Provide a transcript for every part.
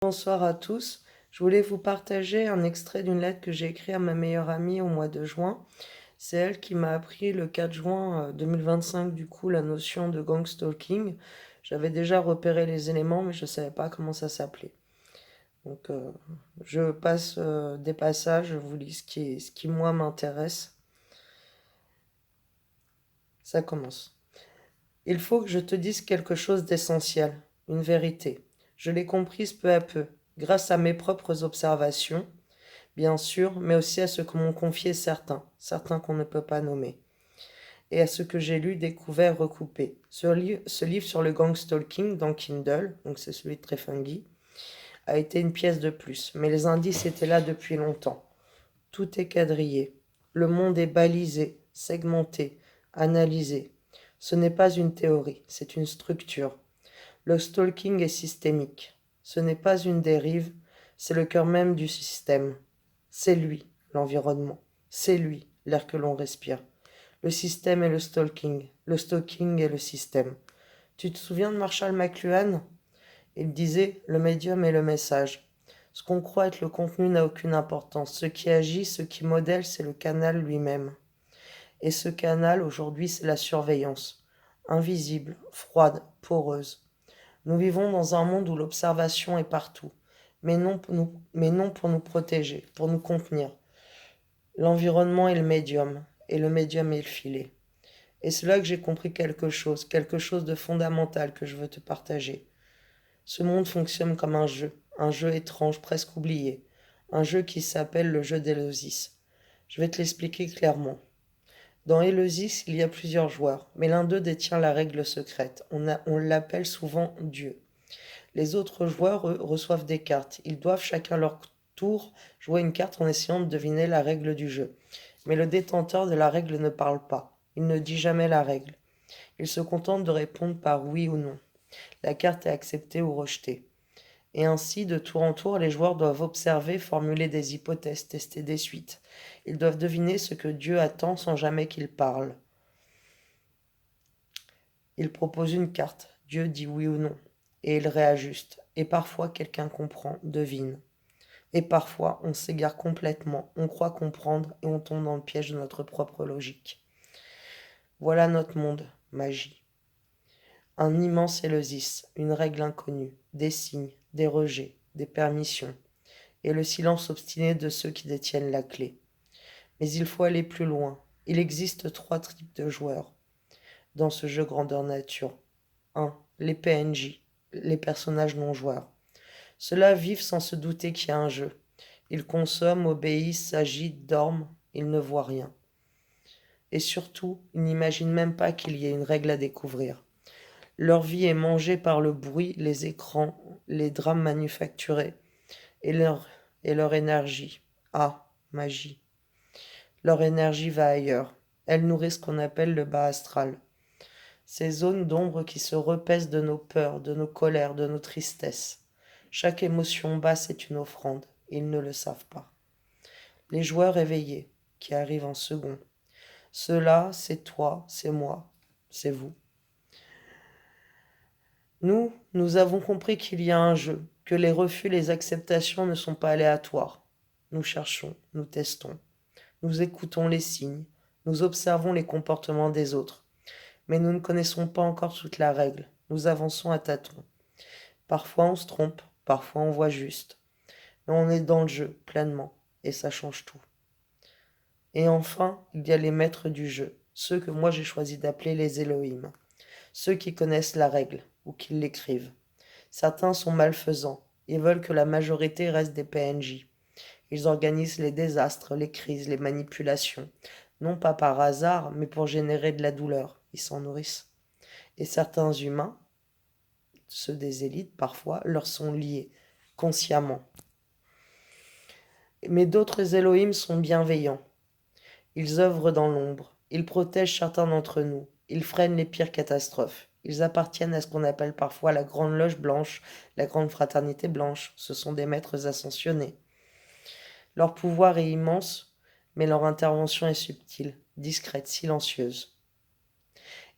Bonsoir à tous. Je voulais vous partager un extrait d'une lettre que j'ai écrite à ma meilleure amie au mois de juin. C'est elle qui m'a appris le 4 juin 2025 du coup la notion de gang stalking. J'avais déjà repéré les éléments mais je ne savais pas comment ça s'appelait. Donc je passe des passages, je vous lis ce qui moi m'intéresse. Ça commence. Il faut que je te dise quelque chose d'essentiel, une vérité. Je l'ai comprise peu à peu, grâce à mes propres observations bien sûr, mais aussi à ce que m'ont confié certains qu'on ne peut pas nommer, et à ce que j'ai lu, découvert, recoupé. Ce livre sur le gang stalking dans Kindle, donc c'est celui de Trefangui, a été une pièce de plus, mais les indices étaient là depuis longtemps. Tout est quadrillé. Le monde est balisé, segmenté, analysé. Ce n'est pas une théorie, c'est une structure. Le stalking est systémique. Ce n'est pas une dérive, c'est le cœur même du système. C'est lui, l'environnement. C'est lui, l'air que l'on respire. Le système est le stalking est le système. Tu te souviens de Marshall McLuhan? Il disait, le médium est le message. Ce qu'on croit être le contenu n'a aucune importance. Ce qui agit, ce qui modèle, c'est le canal lui-même. Et ce canal, aujourd'hui, c'est la surveillance. Invisible, froide, poreuse. Nous vivons dans un monde où l'observation est partout, mais non pour nous protéger, pour nous contenir. L'environnement est le médium, et le médium est le filet. Et c'est là que j'ai compris quelque chose de fondamental que je veux te partager. Ce monde fonctionne comme un jeu étrange, presque oublié, un jeu qui s'appelle le jeu d'Éleusis. Je vais te l'expliquer clairement. Dans Éleusis, il y a plusieurs joueurs, mais l'un d'eux détient la règle secrète. On l'appelle souvent Dieu. Les autres joueurs, eux, reçoivent des cartes. Ils doivent chacun leur tour jouer une carte en essayant de deviner la règle du jeu. Mais le détenteur de la règle ne parle pas. Il ne dit jamais la règle. Il se contente de répondre par oui ou non. La carte est acceptée ou rejetée. Et ainsi, de tour en tour, les joueurs doivent observer, formuler des hypothèses, tester des suites. Ils doivent deviner ce que Dieu attend sans jamais qu'il parle. Il propose une carte. Dieu dit oui ou non. Et il réajuste. Et parfois, quelqu'un comprend, devine. Et parfois, on s'égare complètement, on croit comprendre et on tombe dans le piège de notre propre logique. Voilà notre monde, magie. Un immense Éleusis, une règle inconnue, des signes, des rejets, des permissions, et le silence obstiné de ceux qui détiennent la clé. Mais il faut aller plus loin. Il existe trois types de joueurs dans ce jeu grandeur nature. 1. Les PNJ, les personnages non joueurs. Ceux-là vivent sans se douter qu'il y a un jeu. Ils consomment, obéissent, s'agitent, dorment, ils ne voient rien. Et surtout, ils n'imaginent même pas qu'il y ait une règle à découvrir. Leur vie est mangée par le bruit, les écrans, les drames manufacturés et leur énergie. Ah, magie. Leur énergie va ailleurs. Elle nourrit ce qu'on appelle le bas astral. Ces zones d'ombre qui se repaissent de nos peurs, de nos colères, de nos tristesses. Chaque émotion basse est une offrande. Ils ne le savent pas. Les joueurs éveillés, qui arrivent en second. Ceux-là, c'est toi, c'est moi, c'est vous. Nous avons compris qu'il y a un jeu, que les refus, les acceptations ne sont pas aléatoires. Nous cherchons, nous testons, nous écoutons les signes, nous observons les comportements des autres. Mais nous ne connaissons pas encore toute la règle. Nous avançons à tâtons. Parfois on se trompe, parfois on voit juste. Mais on est dans le jeu, pleinement, et ça change tout. Et enfin, il y a les maîtres du jeu, ceux que moi j'ai choisi d'appeler les Elohim, ceux qui connaissent la règle, ou qui l'écrivent. Certains sont malfaisants, ils veulent que la majorité reste des PNJ. Ils organisent les désastres, les crises, les manipulations, non pas par hasard, mais pour générer de la douleur, ils s'en nourrissent. Et certains humains, ceux des élites parfois, leur sont liés, consciemment. Mais d'autres Elohim sont bienveillants. Ils œuvrent dans l'ombre. Ils protègent certains d'entre nous. Ils freinent les pires catastrophes. Ils appartiennent à ce qu'on appelle parfois la Grande Loge Blanche, la Grande Fraternité Blanche. Ce sont des maîtres ascensionnés. Leur pouvoir est immense, mais leur intervention est subtile, discrète, silencieuse.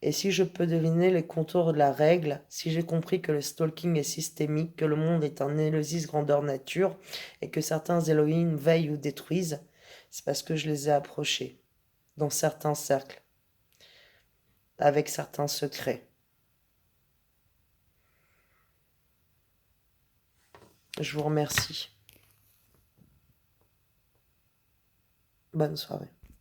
Et si je peux deviner les contours de la règle, si j'ai compris que le stalking est systémique, que le monde est un Éleusis grandeur nature, et que certains Elohim veillent ou détruisent, c'est parce que je les ai approchés, dans certains cercles, avec certains secrets. Je vous remercie. Bonne soirée.